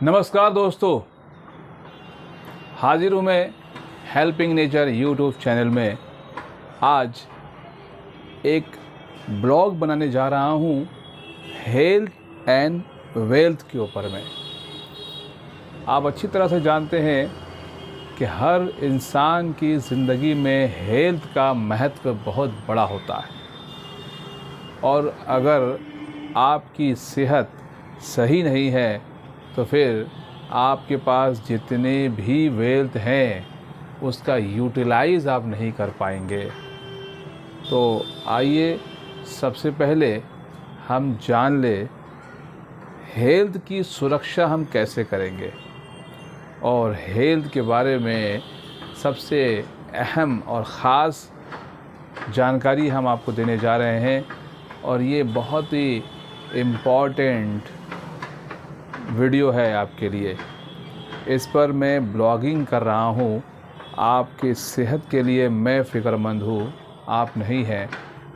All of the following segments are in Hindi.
नमस्कार दोस्तों, हाजिर हूँ मैं हेल्पिंग नेचर यूट्यूब चैनल में। आज एक ब्लॉग बनाने जा रहा हूँ हेल्थ एंड वेल्थ के ऊपर में। आप अच्छी तरह से जानते हैं कि हर इंसान की ज़िंदगी में हेल्थ का महत्व बहुत बड़ा होता है और अगर आपकी सेहत सही नहीं है तो फिर आपके पास जितने भी वेल्थ हैं उसका यूटिलाइज़ आप नहीं कर पाएंगे। तो आइए सबसे पहले हम जान ले हेल्थ की सुरक्षा हम कैसे करेंगे और हेल्थ के बारे में सबसे अहम और ख़ास जानकारी हम आपको देने जा रहे हैं और ये बहुत ही इम्पॉर्टेंट वीडियो है आपके लिए। इस पर मैं ब्लॉगिंग कर रहा हूँ। आपकी सेहत के लिए मैं फ़िक्रमंद हूँ, आप नहीं हैं।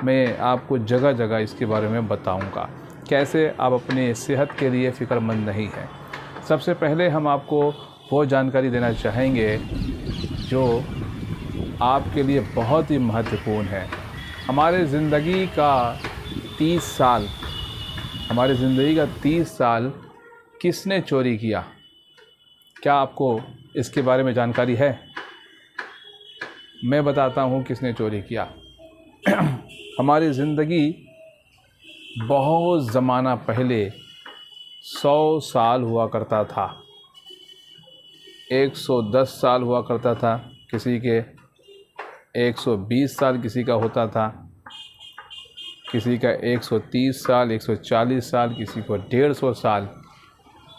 मैं आपको जगह जगह इसके बारे में बताऊँगा कैसे आप अपनी सेहत के लिए फ़िक्रमंद नहीं हैं। सबसे पहले हम आपको वो जानकारी देना चाहेंगे जो आपके लिए बहुत ही महत्वपूर्ण है। हमारे ज़िंदगी का 30 साल किसने चोरी किया? क्या आपको इसके बारे में जानकारी है? मैं बताता हूँ किसने चोरी किया। हमारी ज़िंदगी बहुत ज़माना पहले 100 साल हुआ करता था, 110 साल हुआ करता था, किसी के 120 साल किसी का होता था, किसी का 130 साल, 140 साल, किसी को 150 साल।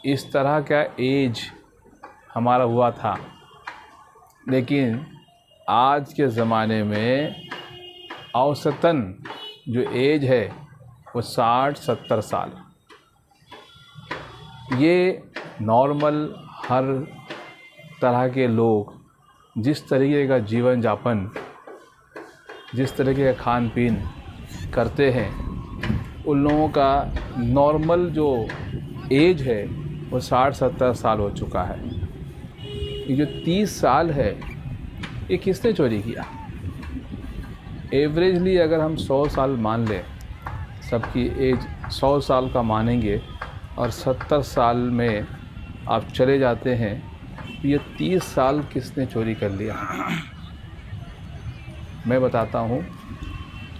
इस तरह का एज हमारा हुआ था। लेकिन आज के ज़माने में औसतन जो एज है वो 60-70 साल। ये नॉर्मल हर तरह के लोग जिस तरीके का जीवन यापन, जिस तरीके का खान पीन करते हैं, उन लोगों का नॉर्मल जो एज है वो 60-70 साल हो चुका है। ये जो 30 साल है ये किसने चोरी किया? एवरेजली अगर हम 100 साल मान लें, सबकी एज 100 साल का मानेंगे और 70 साल में आप चले जाते हैं, तो ये 30 साल किसने चोरी कर लिया? मैं बताता हूँ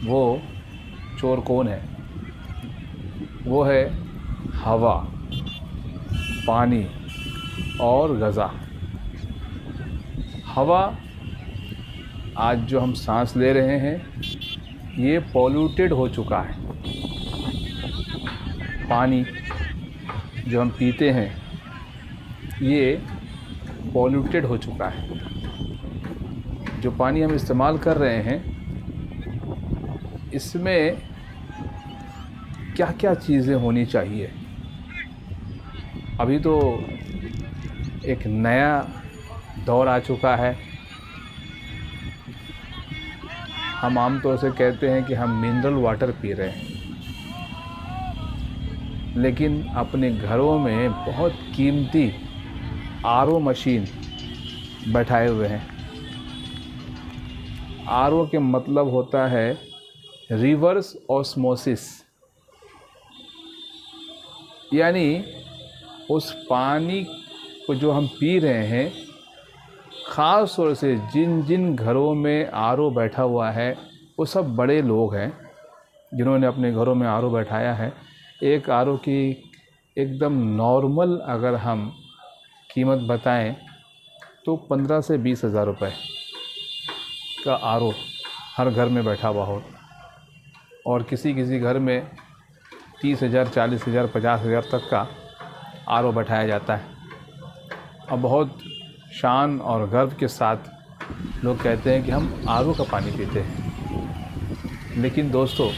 वो चोर कौन है। वो है हवा, पानी और ग़िज़ा। हवा, आज जो हम सांस ले रहे हैं ये पॉल्यूटेड हो चुका है। पानी जो हम पीते हैं ये पॉल्यूटेड हो चुका है। जो पानी हम इस्तेमाल कर रहे हैं इसमें क्या क्या चीज़ें होनी चाहिए? अभी तो एक नया दौर आ चुका है। हम आमतौर से कहते हैं कि हम मिनरल वाटर पी रहे हैं, लेकिन अपने घरों में बहुत कीमती आरओ मशीन बैठाए हुए हैं। आरओ के मतलब होता है रिवर्स ऑस्मोसिस, यानी उस पानी को जो हम पी रहे हैं, ख़ास तौर से जिन जिन घरों में आरओ बैठा हुआ है वो सब बड़े लोग हैं जिन्होंने अपने घरों में आरओ बैठाया है। एक आरओ की एकदम नॉर्मल अगर हम कीमत बताएं तो 15 से 20 हज़ार रुपये का आरओ हर घर में बैठा हुआ हो और किसी किसी घर में 30,000, 40,000, 50,000 तक का आरओ बैठाया जाता है। और बहुत शान और गर्व के साथ लोग कहते हैं कि हम आरओ का पानी पीते हैं। लेकिन दोस्तों,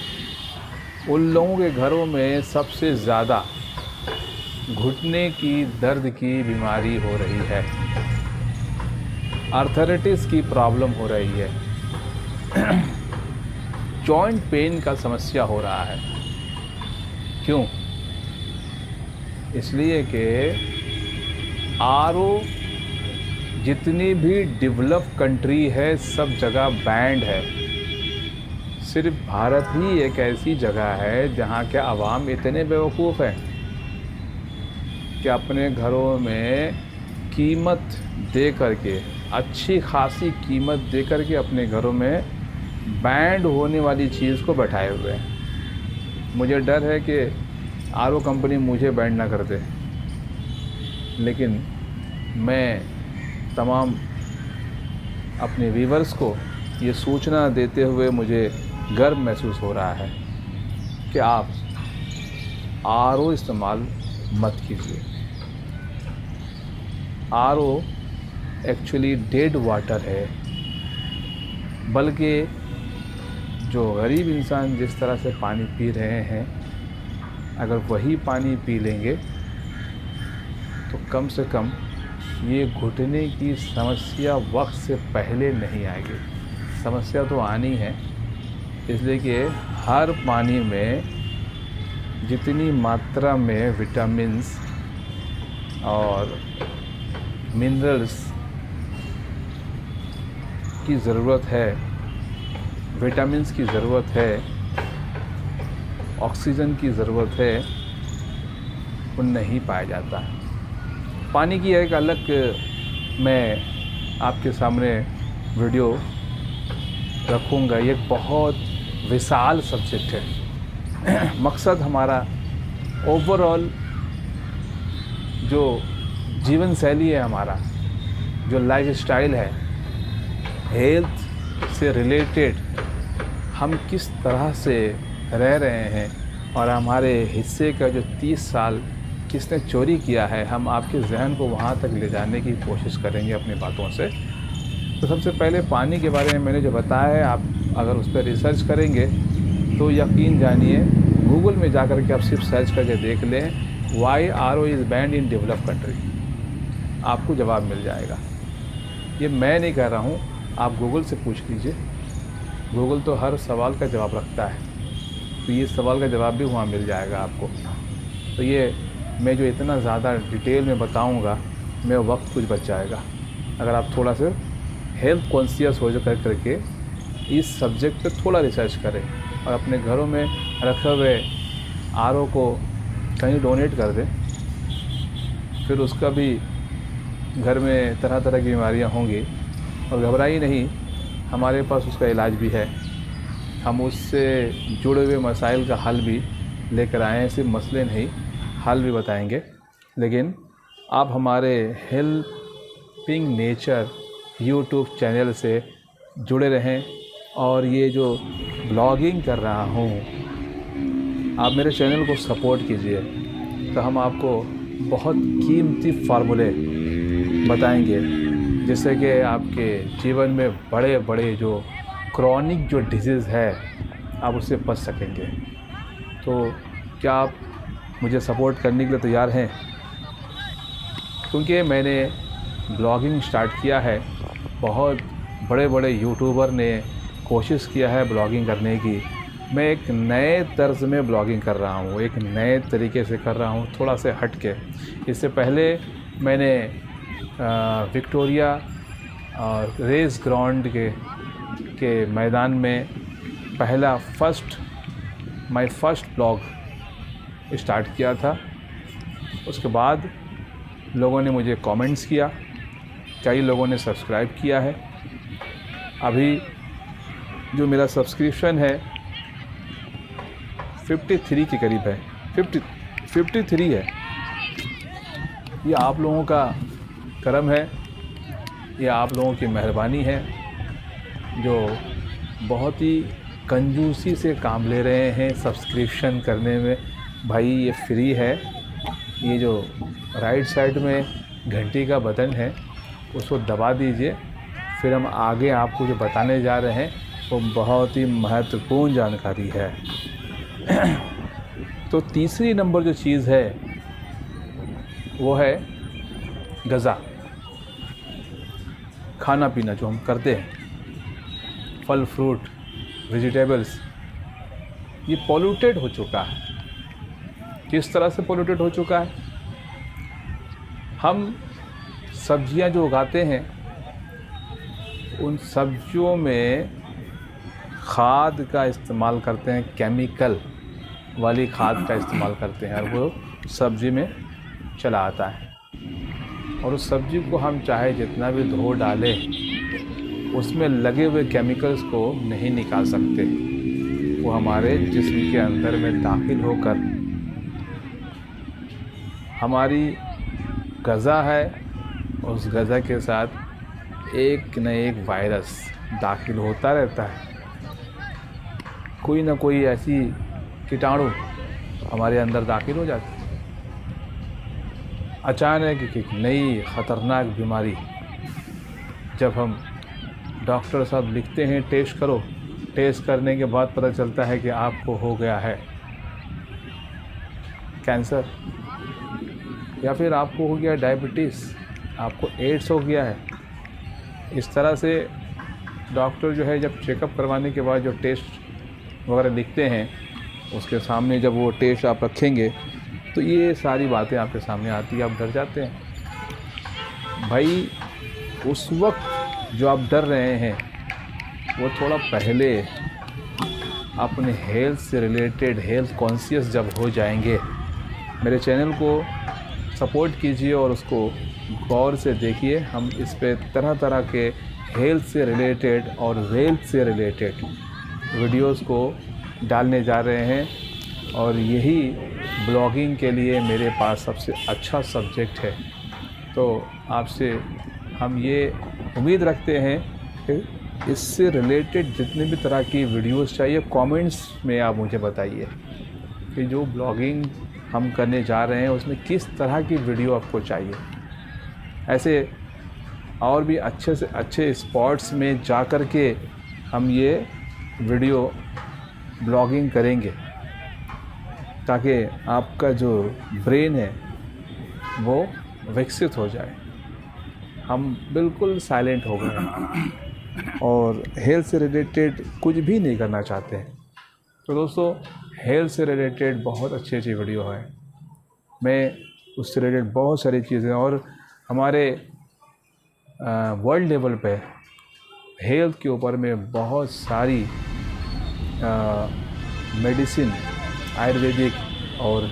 उन लोगों के घरों में सबसे ज़्यादा घुटने की दर्द की बीमारी हो रही है, आर्थराइटिस की प्रॉब्लम हो रही है, जॉइंट पेन का समस्या हो रहा है। क्यों? इसलिए कि आरओ जितनी भी डेवलप कंट्री है सब जगह बैंड है। सिर्फ भारत ही एक ऐसी जगह है जहाँ के आवाम इतने बेवकूफ़ हैं कि अपने घरों में कीमत दे करके, अच्छी खासी कीमत दे करके अपने घरों में बैंड होने वाली चीज़ को बैठाए हुए हैं। मुझे डर है कि आरओ कंपनी मुझे बैंड ना कर दे, लेकिन मैं तमाम अपने व्यूअर्स को ये सूचना देते हुए मुझे गर्व महसूस हो रहा है कि आप आरओ इस्तेमाल मत कीजिए। आरओ एक्चुअली डेड वाटर है, बल्कि जो गरीब इंसान जिस तरह से पानी पी रहे हैं, अगर वही पानी पी लेंगे तो कम से कम ये घुटने की समस्या वक्त से पहले नहीं आएगी। समस्या तो आनी है, इसलिए कि हर पानी में जितनी मात्रा में विटामिन्स और मिनरल्स की ज़रूरत है, विटामिन्स की ज़रूरत है, ऑक्सीजन की ज़रूरत है, वो नहीं पाया जाता। पानी की एक अलग मैं आपके सामने वीडियो रखूँगा। ये एक बहुत विशाल सब्जेक्ट है। मकसद हमारा ओवरऑल जो जीवन शैली है, हमारा जो लाइफ स्टाइल है, हेल्थ से रिलेटेड हम किस तरह से रह रहे हैं और हमारे हिस्से का जो 30 साल किसने चोरी किया है, हम आपके जहन को वहाँ तक ले जाने की कोशिश करेंगे अपनी बातों से। तो सबसे पहले पानी के बारे में मैंने जो बताया है, आप अगर उस पर रिसर्च करेंगे तो यकीन जानिए, गूगल में जाकर के आप सिर्फ सर्च करके देख लें why RO is banned in develop country, आपको जवाब मिल जाएगा। ये मैं नहीं कह रहा हूँ, आप गूगल से पूछ लीजिए। गूगल तो हर सवाल का जवाब रखता है, तो ये सवाल का जवाब भी वहाँ मिल जाएगा आपको। तो ये मैं जो इतना ज़्यादा डिटेल में बताऊँगा, मेरा वक्त कुछ बच जाएगा अगर आप थोड़ा सा हेल्थ कॉन्शियस हो करके इस सब्जेक्ट पे थोड़ा रिसर्च करें और अपने घरों में रखे हुए आरओ को कहीं डोनेट कर दें। फिर उसका भी घर में तरह तरह की बीमारियां होंगी, और घबराइए नहीं, हमारे पास उसका इलाज भी है। हम उससे जुड़े हुए मसाइल का हल भी लेकर आए हैं, सिर्फ मसले नहीं, हल भी बताएंगे। लेकिन आप हमारे हेल्पिंग नेचर यूट्यूब चैनल से जुड़े रहें, और ये जो ब्लॉगिंग कर रहा हूँ, आप मेरे चैनल को सपोर्ट कीजिए, तो हम आपको बहुत कीमती फार्मूले बताएंगे जिससे कि आपके जीवन में बड़े बड़े जो क्रॉनिक जो डिजीज़ है, आप उससे बच सकेंगे। तो क्या आप मुझे सपोर्ट करने के लिए तैयार हैं? क्योंकि मैंने ब्लॉगिंग स्टार्ट किया है, बहुत बड़े बड़े यूट्यूबर ने कोशिश किया है ब्लॉगिंग करने की। मैं एक नए तर्ज में ब्लॉगिंग कर रहा हूँ, एक नए तरीके से कर रहा हूँ, थोड़ा से हट के। इससे पहले मैंने विक्टोरिया और रेस ग्राउंड के मैदान में माय फर्स्ट ब्लॉग स्टार्ट किया था। उसके बाद लोगों ने मुझे कमेंट्स किया, कई लोगों ने सब्सक्राइब किया है। अभी जो मेरा सब्सक्रिप्शन है 53 के करीब है, 53 है। ये आप लोगों का करम है, ये आप लोगों की मेहरबानी है जो बहुत ही कंजूसी से काम ले रहे हैं सब्सक्रिप्शन करने में। भाई ये फ्री है, ये जो राइट साइड में घंटी का बटन है उसको दबा दीजिए, फिर हम आगे आपको जो बताने जा रहे हैं वो बहुत ही महत्वपूर्ण जानकारी है। तो तीसरी नंबर जो चीज़ है वो है ग़िज़ा, खाना पीना जो हम करते हैं, फल फ्रूट वेजिटेबल्स, ये पॉल्यूटेड हो चुका है। किस तरह से पॉल्यूटेड हो चुका है? हम सब्जियां जो उगाते हैं उन सब्जियों में खाद का इस्तेमाल करते हैं, केमिकल वाली खाद का इस्तेमाल करते हैं और वो सब्ज़ी में चला आता है। और उस सब्ज़ी को हम चाहे जितना भी धो डालें, उसमें लगे हुए केमिकल्स को नहीं निकाल सकते। वो हमारे जिस्म के अंदर में दाखिल होकर हमारी ग़िज़ा है, उस ग़िज़ा के साथ एक न एक वायरस दाखिल होता रहता है। कोई ना कोई ऐसी कीटाणु हमारे अंदर दाखिल हो जाती है। अचानक एक नई ख़तरनाक बीमारी जब हम डॉक्टर साहब लिखते हैं टेस्ट करो, टेस्ट करने के बाद पता चलता है कि आपको हो गया है कैंसर, या फिर आपको हो गया डायबिटीज़, आपको एड्स हो गया है। इस तरह से डॉक्टर जो है जब चेकअप करवाने के बाद जो टेस्ट वगैरह लिखते हैं, उसके सामने जब वो टेस्ट आप रखेंगे तो ये सारी बातें आपके सामने आती है, आप डर जाते हैं। भाई उस वक्त जो आप डर रहे हैं वो थोड़ा पहले अपने हेल्थ से रिलेटेड हेल्थ कॉन्शियस जब हो जाएंगे, मेरे चैनल को सपोर्ट कीजिए और उसको गौर से देखिए। हम इस पे तरह तरह के हेल्थ से रिलेटेड और वेल्थ से रिलेटेड वीडियोस को डालने जा रहे हैं और यही ब्लॉगिंग के लिए मेरे पास सबसे अच्छा सब्जेक्ट है। तो आपसे हम ये उम्मीद रखते हैं कि इससे रिलेटेड जितने भी तरह की वीडियोस चाहिए, कमेंट्स में आप मुझे बताइए कि जो ब्लॉगिंग हम करने जा रहे हैं उसमें किस तरह की वीडियो आपको चाहिए। ऐसे और भी अच्छे से अच्छे स्पॉट्स में जा कर के हम ये वीडियो ब्लॉगिंग करेंगे ताकि आपका जो ब्रेन है वो विकसित हो जाए। हम बिल्कुल साइलेंट हो गए हैं और हेल्थ से रिलेटेड कुछ भी नहीं करना चाहते हैं। तो दोस्तों, हेल्थ से रिलेटेड बहुत अच्छी अच्छी वीडियो है, मैं उससे रिलेटेड बहुत सारी चीज़ें और हमारे वर्ल्ड लेवल पे हेल्थ के ऊपर में बहुत सारी मेडिसिन, आयुर्वेदिक और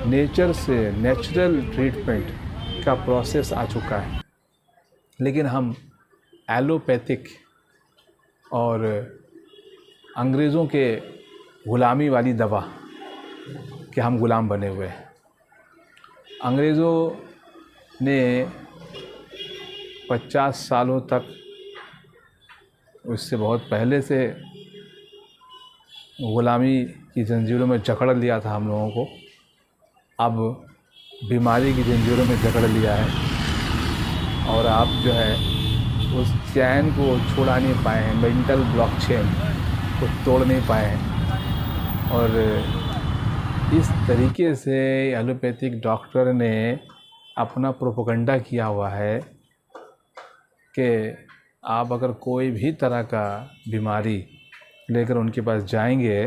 नेचर से नेचुरल ट्रीटमेंट का प्रोसेस आ चुका है। लेकिन हम एलोपैथिक और अंग्रेज़ों के ग़ुलामी वाली दवा के हम ग़ुलाम बने हुए हैं। अंग्रेज़ों ने 50 सालों तक, उससे बहुत पहले से ग़ुलामी की जंजीरों में जकड़ लिया था हम लोगों को। अब बीमारी की जंजीरों में जकड़ लिया है और आप जो है उस चैन को छुड़ा नहीं पाए हैं, मेंटल ब्लॉक चेन को तोड़ नहीं पाए हैं। और इस तरीके से एलोपैथिक डॉक्टर ने अपना प्रोपेगेंडा किया हुआ है कि आप अगर कोई भी तरह का बीमारी लेकर उनके पास जाएंगे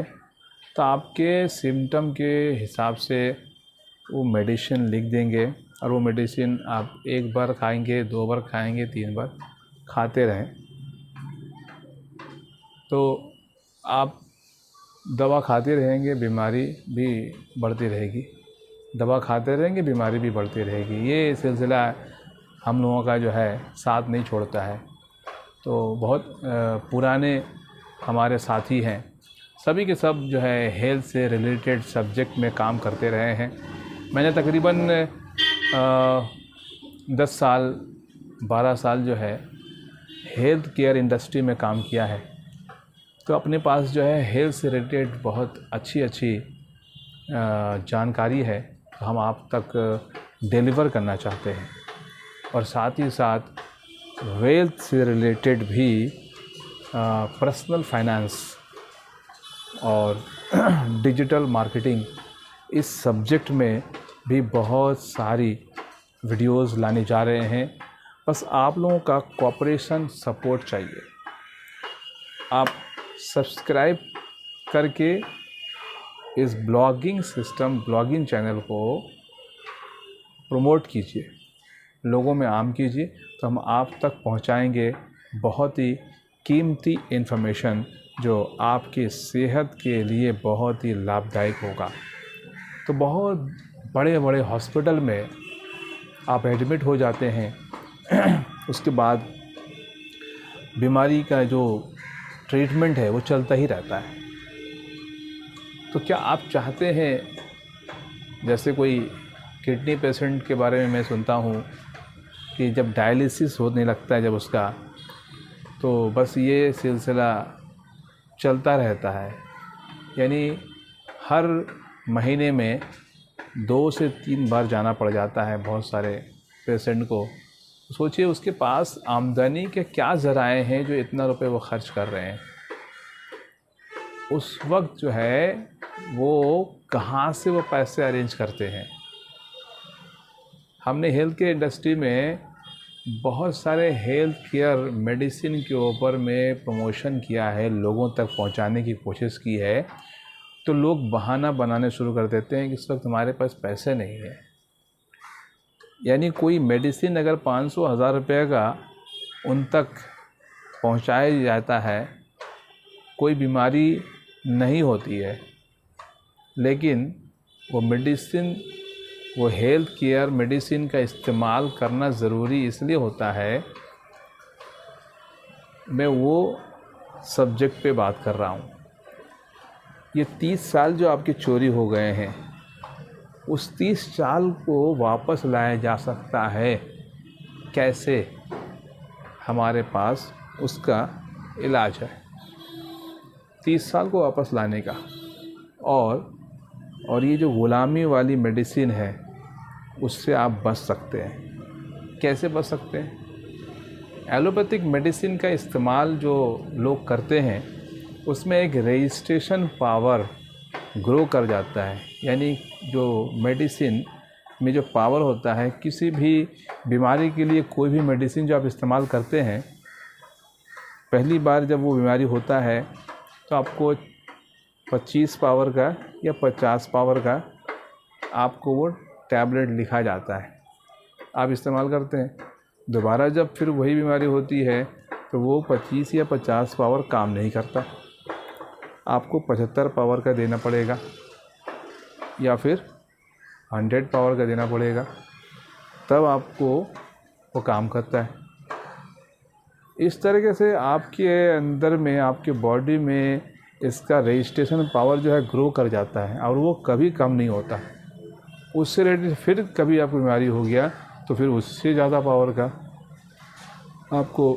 तो आपके सिम्टम के हिसाब से वो मेडिसिन लिख देंगे और वो मेडिसिन आप एक बार खाएंगे, 2 बार खाएंगे, 3 बार खाते रहें तो आप दवा खाते रहेंगे, बीमारी भी बढ़ती रहेगी। दवा खाते रहेंगे, बीमारी भी बढ़ती रहेगी। ये सिलसिला हम लोगों का जो है साथ नहीं छोड़ता है। तो बहुत पुराने हमारे साथी हैं, सभी के सब जो है हेल्थ से रिलेटेड सब्जेक्ट में काम करते रहे हैं। मैंने तकरीबन 10 साल 12 साल जो है हेल्थ केयर इंडस्ट्री में काम किया है। तो अपने पास जो है हेल्थ से रिलेटेड बहुत अच्छी जानकारी है, तो हम आप तक डिलीवर करना चाहते हैं। और साथ ही साथ वेल्थ से रिलेटेड भी पर्सनल फाइनेंस और डिजिटल मार्केटिंग, इस सब्जेक्ट में भी बहुत सारी वीडियोस लाने जा रहे हैं। बस आप लोगों का कोऑपरेशन, सपोर्ट चाहिए। आप सब्सक्राइब करके इस ब्लॉगिंग चैनल को प्रमोट कीजिए, लोगों में आम कीजिए, तो हम आप तक पहुंचाएंगे बहुत ही कीमती इन्फॉर्मेशन जो आपकी सेहत के लिए बहुत ही लाभदायक होगा। तो बहुत बड़े बड़े हॉस्पिटल में आप एडमिट हो जाते हैं उसके बाद बीमारी का जो ट्रीटमेंट है वो चलता ही रहता है। तो क्या आप चाहते हैं, जैसे कोई किडनी पेशेंट के बारे में मैं सुनता हूँ कि जब डायलिसिस होने लगता है जब उसका, तो बस ये सिलसिला चलता रहता है, यानी हर महीने में 2 से 3 बार जाना पड़ जाता है बहुत सारे पेशेंट को। सोचिए उसके पास आमदनी के क्या ज़राए हैं जो इतना रुपए वो खर्च कर रहे हैं। उस वक्त जो है वो कहाँ से वो पैसे अरेंज करते हैं। हमने हेल्थ केयर इंडस्ट्री में बहुत सारे हेल्थ केयर मेडिसिन के ऊपर में प्रमोशन किया है, लोगों तक पहुंचाने की कोशिश की है, तो लोग बहाना बनाने शुरू कर देते हैं कि इस वक्त हमारे पास पैसे नहीं है। यानी कोई मेडिसिन अगर 500-1000 रुपये का उन तक पहुंचाया जाता है, कोई बीमारी नहीं होती है, लेकिन वो मेडिसिन, वो हेल्थ केयर मेडिसिन का इस्तेमाल करना ज़रूरी इसलिए होता है। मैं वो सब्जेक्ट पे बात कर रहा हूँ। ये 30 साल जो आपके चोरी हो गए हैं, उस 30 साल को वापस लाया जा सकता है कैसे? हमारे पास उसका इलाज है 30 साल को वापस लाने का। और ये जो ग़ुलामी वाली मेडिसिन है उससे आप बच सकते हैं। कैसे बच सकते हैं? एलोपैथिक मेडिसिन का इस्तेमाल जो लोग करते हैं उसमें एक रजिस्ट्रेशन पावर ग्रो कर जाता है। यानी जो मेडिसिन में जो पावर होता है, किसी भी बीमारी के लिए कोई भी मेडिसिन जो आप इस्तेमाल करते हैं, पहली बार जब वो बीमारी होता है तो आपको 25 पावर का या 50 पावर का आपको वो टैबलेट लिखा जाता है, आप इस्तेमाल करते हैं। दोबारा जब फिर वही बीमारी होती है तो वो 25 या 50 पावर काम नहीं करता, आपको 75 पावर का देना पड़ेगा या फिर 100 पावर का देना पड़ेगा, तब आपको वो काम करता है। इस तरीके से आपके अंदर में, आपके बॉडी में इसका रजिस्ट्रेशन पावर जो है ग्रो कर जाता है और वो कभी कम नहीं होता। उससे रिलेटेड फिर कभी आपको बीमारी हो गया तो फिर उससे ज़्यादा पावर का आपको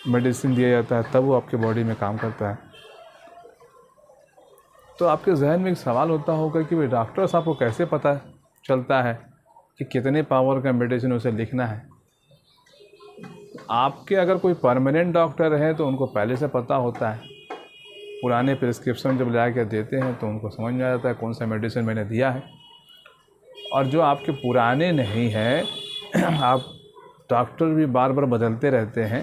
मेडिसिन दिया जाता है, तब वो आपके बॉडी में काम करता है। तो आपके जहन में एक सवाल होता होगा कि भाई डॉक्टर साहब को कैसे पता चलता है कि कितने पावर का मेडिसिन उसे लिखना है? आपके अगर कोई परमानेंट डॉक्टर है तो उनको पहले से पता होता है। पुराने प्रिस्क्रिप्शन जब ला कर देते हैं तो उनको समझ में आ जाता है कौन सा मेडिसिन मैंने दिया है। और जो आपके पुराने नहीं है आप डॉक्टर भी बार बार बदलते रहते हैं,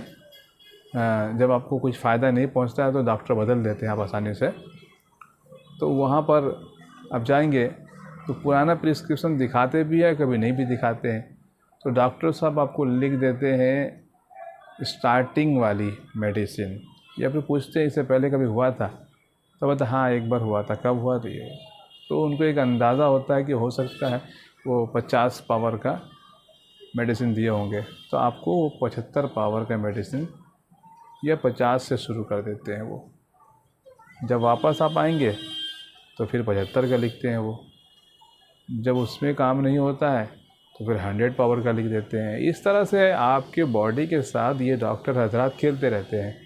जब आपको कुछ फ़ायदा नहीं पहुंचता है तो डॉक्टर बदल देते हैं आप आसानी से। तो वहाँ पर आप जाएंगे तो पुराना प्रिस्क्रिप्शन दिखाते भी है, कभी नहीं भी दिखाते हैं। तो डॉक्टर साहब आपको लिख देते हैं स्टार्टिंग वाली मेडिसिन, या फिर पूछते हैं इससे पहले कभी हुआ था? तो बता हाँ एक बार हुआ था। कब हुआ? तो ये। तो उनको एक अंदाज़ा होता है कि हो सकता है वो 50 पावर का मेडिसिन दिए होंगे, तो आपको वो 75 पावर का मेडिसिन या 50 से शुरू कर देते हैं। वो जब वापस आप आएंगे तो फिर 75 का लिखते हैं वो। जब उसमें काम नहीं होता है तो फिर 100 पावर का लिख देते हैं। इस तरह से आपके बॉडी के साथ ये डॉक्टर हजरात खेलते रहते हैं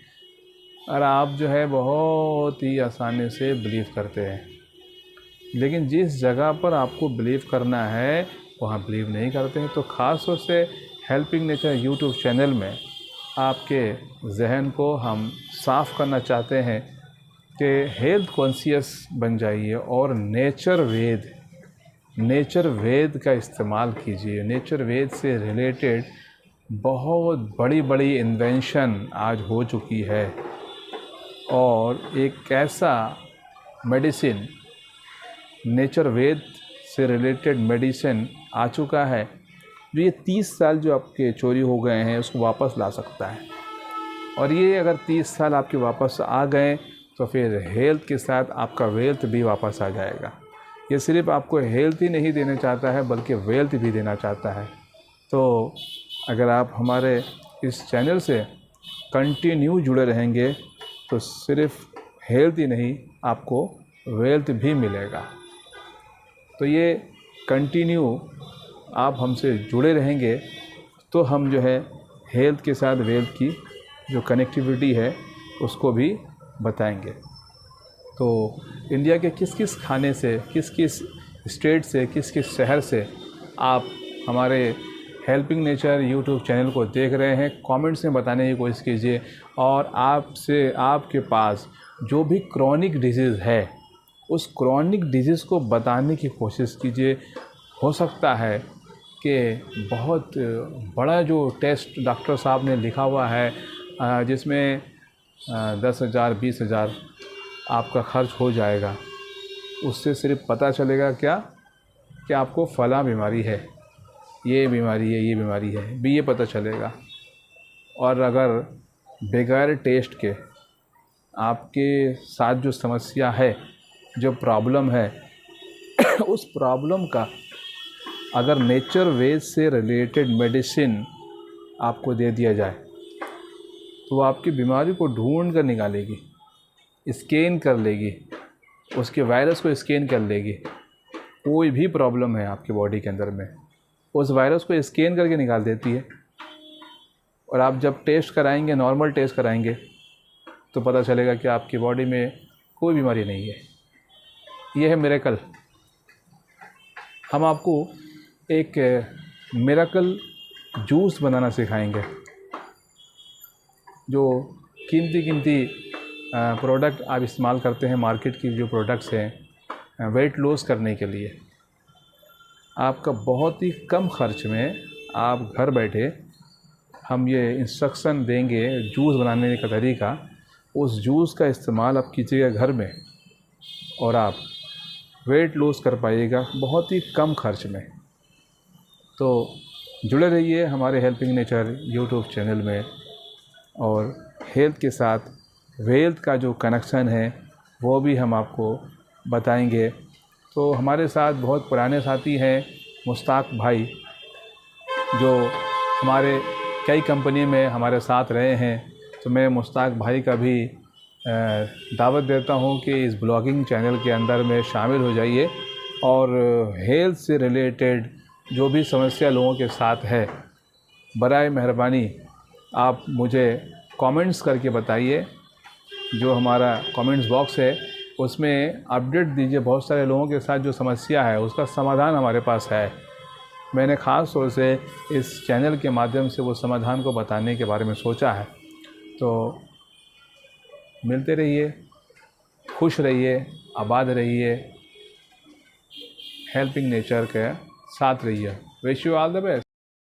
और आप जो है बहुत ही आसानी से बिलीव करते हैं। लेकिन जिस जगह पर आपको बिलीव करना है वहाँ बिलीव नहीं करते हैं। तो ख़ास तौर से हेल्पिंग नेचर यूट्यूब चैनल में आपके जहन को हम साफ़ करना चाहते हैं कि हेल्थ कॉन्शियस बन जाइए और नेचर वेद का इस्तेमाल कीजिए। नेचर वेद से रिलेटेड बहुत बड़ी बड़ी इन्वेंशन आज हो चुकी है और एक ऐसा मेडिसिन नेचर वेद से रिलेटेड मेडिसिन आ चुका है, जो ये 30 साल जो आपके चोरी हो गए हैं उसको वापस ला सकता है। और ये अगर 30 साल आपके वापस आ गए तो फिर हेल्थ के साथ आपका वेल्थ भी वापस आ जाएगा। ये सिर्फ आपको हेल्थ ही नहीं देना चाहता है बल्कि वेल्थ भी देना चाहता है। तो अगर आप हमारे इस चैनल से कंटिन्यू जुड़े रहेंगे तो सिर्फ हेल्थ ही नहीं, आपको वेल्थ भी मिलेगा। तो ये कंटिन्यू आप हमसे जुड़े रहेंगे तो हम जो है हेल्थ के साथ वेल्थ की जो कनेक्टिविटी है उसको भी बताएंगे। तो इंडिया के किस किस खाने से, किस किस स्टेट से, किस किस शहर से आप हमारे हेल्पिंग नेचर यूट्यूब चैनल को देख रहे हैं, कमेंट्स में बताने की कोशिश कीजिए। और आपके पास जो भी क्रॉनिक डिजीज़ है उस क्रॉनिक डिजीज़ को बताने की कोशिश कीजिए। हो सकता है कि बहुत बड़ा जो टेस्ट डॉक्टर साहब ने लिखा हुआ है जिसमें 10,000 20,000 आपका खर्च हो जाएगा, उससे सिर्फ पता चलेगा क्या कि आपको फला बीमारी है, ये बीमारी है, ये बीमारी है भी, ये पता चलेगा। और अगर बगैर टेस्ट के आपके साथ जो समस्या है, जो प्रॉब्लम है उस प्रॉब्लम का अगर नेचर वेज से रिलेटेड मेडिसिन आपको दे दिया जाए तो वो आपकी बीमारी को ढूंढ कर निकालेगी, स्कैन कर लेगी, उसके वायरस को स्कैन कर लेगी। कोई भी प्रॉब्लम है आपकी बॉडी के अंदर में, उस वायरस को स्कैन करके निकाल देती है। और आप जब टेस्ट कराएंगे, नॉर्मल टेस्ट कराएंगे, तो पता चलेगा कि आपकी बॉडी में कोई बीमारी नहीं है। ये है मिरेकल। हम आपको एक मिरेकल जूस बनाना सिखाएंगे, जो कीमती प्रोडक्ट आप इस्तेमाल करते हैं, मार्केट की जो प्रोडक्ट्स हैं वेट लॉस करने के लिए, आपका बहुत ही कम खर्च में आप घर बैठे हम ये इंस्ट्रक्शन देंगे जूस बनाने का तरीका। उस जूस का इस्तेमाल आप कीजिएगा घर में और आप वेट लॉस कर पाइएगा बहुत ही कम खर्च में। तो जुड़े रहिए हमारे हेल्पिंग नेचर यूट्यूब चैनल में, और हेल्थ के साथ वेल्थ का जो कनेक्शन है वो भी हम आपको बताएंगे। तो हमारे साथ बहुत पुराने साथी हैं मुश्ताक भाई, जो हमारे कई कंपनी में हमारे साथ रहे हैं। तो मैं मुश्ताक भाई का भी दावत देता हूं कि इस ब्लॉगिंग चैनल के अंदर में शामिल हो जाइए और हेल्थ से रिलेटेड जो भी समस्या लोगों के साथ है, बराए मेहरबानी आप मुझे कमेंट्स करके बताइए। जो हमारा कमेंट्स बॉक्स है उसमें अपडेट दीजिए। बहुत सारे लोगों के साथ जो समस्या है उसका समाधान हमारे पास है। मैंने ख़ास तौर से इस चैनल के माध्यम से वो समाधान को बताने के बारे में सोचा है। तो मिलते रहिए, खुश रहिए, आबाद रहिए, हेल्पिंग नेचर के साथ रहिए। Wish you all the best.